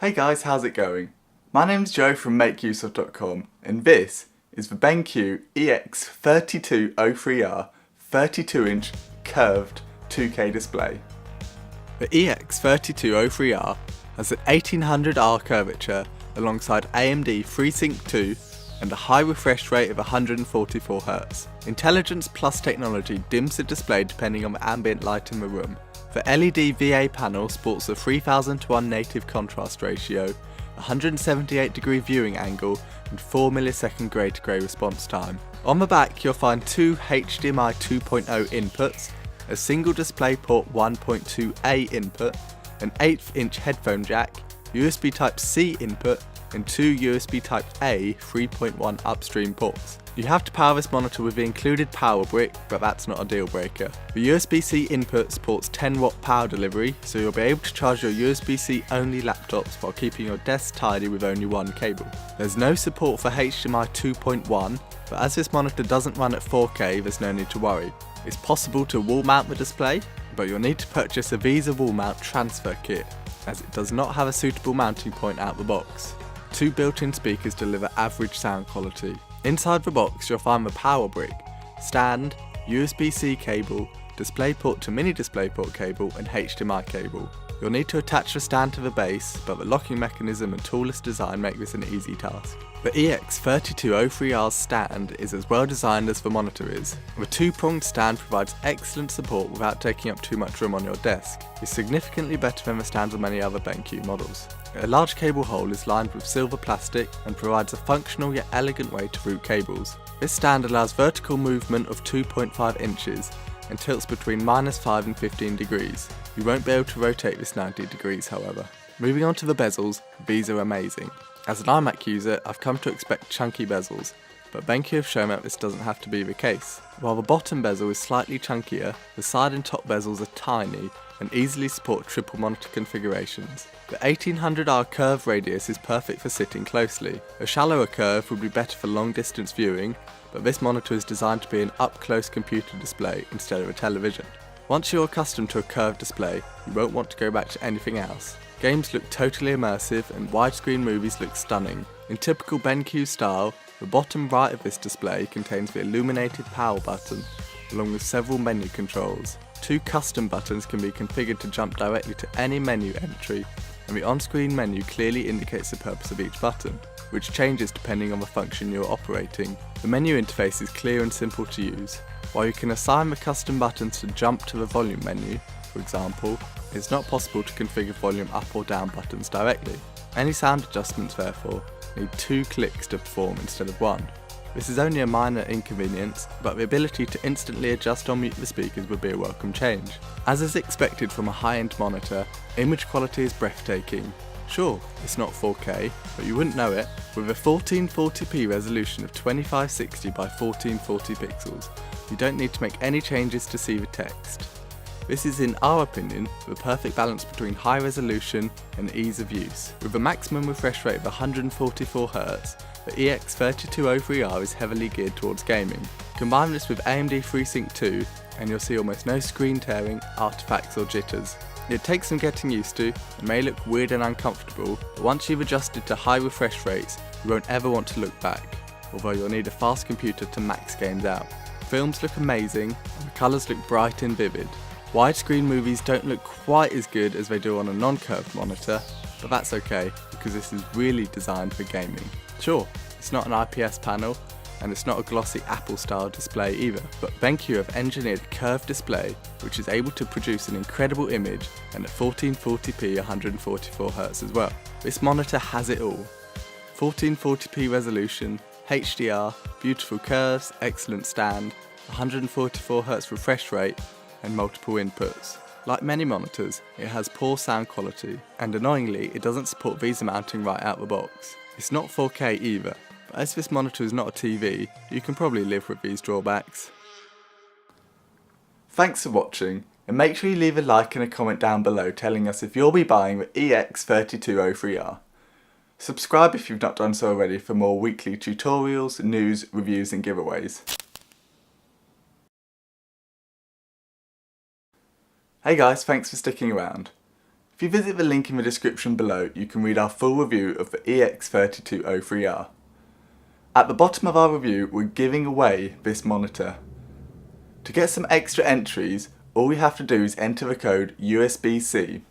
Hey guys, how's it going? My name's Joe from MakeUseOf.com and this is the BenQ EX3203R 32-inch curved 2K display. The EX3203R has an 1800R curvature alongside AMD FreeSync 2 and a high refresh rate of 144Hz. Intelligence Plus technology dims the display depending on the ambient light in the room. The LED VA panel sports a 3000:1 native contrast ratio, 178° viewing angle and 4 millisecond grey to grey response time. On the back you'll find two HDMI 2.0 inputs, a single DisplayPort 1.2A input, an 1/8 inch headphone jack, USB Type-C input and two USB Type-A 3.1 upstream ports. You have to power this monitor with the included power brick, but that's not a deal breaker. The USB-C input supports 10W power delivery, so you'll be able to charge your USB-C only laptops while keeping your desk tidy with only one cable. There's no support for HDMI 2.1, but as this monitor doesn't run at 4K, there's no need to worry. It's possible to wall mount the display, but you'll need to purchase a Visa wall mount transfer kit, as it does not have a suitable mounting point out the box. Two built-in speakers deliver average sound quality. Inside the box you'll find the power brick, stand, USB-C cable, DisplayPort to mini DisplayPort cable and HDMI cable. You'll need to attach the stand to the base, but the locking mechanism and toolless design make this an easy task. The EX3203R's stand is as well designed as the monitor is. The two-pronged stand provides excellent support without taking up too much room on your desk. It's significantly better than the stands of many other BenQ models. A large cable hole is lined with silver plastic and provides a functional yet elegant way to route cables. This stand allows vertical movement of 2.5 inches and tilts between -5 and 15 degrees. You won't be able to rotate this 90 degrees however. Moving on to the bezels, these are amazing. As an iMac user, I've come to expect chunky bezels, but BenQ have shown that this doesn't have to be the case. While the bottom bezel is slightly chunkier, the side and top bezels are tiny and easily support triple monitor configurations. The 1800R curve radius is perfect for sitting closely. A shallower curve would be better for long distance viewing, but this monitor is designed to be an up-close computer display instead of a television. Once you're accustomed to a curved display, you won't want to go back to anything else. Games look totally immersive and widescreen movies look stunning. In typical BenQ style, the bottom right of this display contains the illuminated power button, along with several menu controls. Two custom buttons can be configured to jump directly to any menu entry, and the on-screen menu clearly indicates the purpose of each button, which changes depending on the function you're operating. The menu interface is clear and simple to use. While you can assign the custom buttons to jump to the volume menu, for example, it's not possible to configure volume up or down buttons directly. Any sound adjustments, therefore, need 2 clicks to perform instead of 1. This is only a minor inconvenience, but the ability to instantly adjust or mute the speakers would be a welcome change. As is expected from a high-end monitor, image quality is breathtaking. Sure, it's not 4K, but you wouldn't know it. With a 1440p resolution of 2560 by 1440 pixels, you don't need to make any changes to see the text. This is, in our opinion, the perfect balance between high resolution and ease of use. With a maximum refresh rate of 144Hz, the EX3203R is heavily geared towards gaming. Combine this with AMD FreeSync 2 and you'll see almost no screen tearing, artifacts or jitters. It takes some getting used to and may look weird and uncomfortable, but once you've adjusted to high refresh rates, you won't ever want to look back, although you'll need a fast computer to max games out. Films look amazing and the colours look bright and vivid. Widescreen movies don't look quite as good as they do on a non-curved monitor, but that's okay because this is really designed for gaming. Sure, it's not an IPS panel, and it's not a glossy Apple-style display either, but BenQ have engineered a curved display which is able to produce an incredible image and at 1440p 144Hz as well. This monitor has it all. 1440p resolution, HDR, beautiful curves, excellent stand, 144Hz refresh rate, and multiple inputs. Like many monitors, it has poor sound quality, and annoyingly it doesn't support Visa mounting right out the box. It's not 4K either, but as this monitor is not a TV, you can probably live with these drawbacks. Thanks for watching, and make sure you leave a like and a comment down below telling us if you'll be buying the EX3203R. Subscribe if you've not done so already for more weekly tutorials, news, reviews and giveaways. Hey guys, thanks for sticking around. If you visit the link in the description below, you can read our full review of the EX3203R. At the bottom of our review, we're giving away this monitor. To get some extra entries, all you have to do is enter the code USB-C.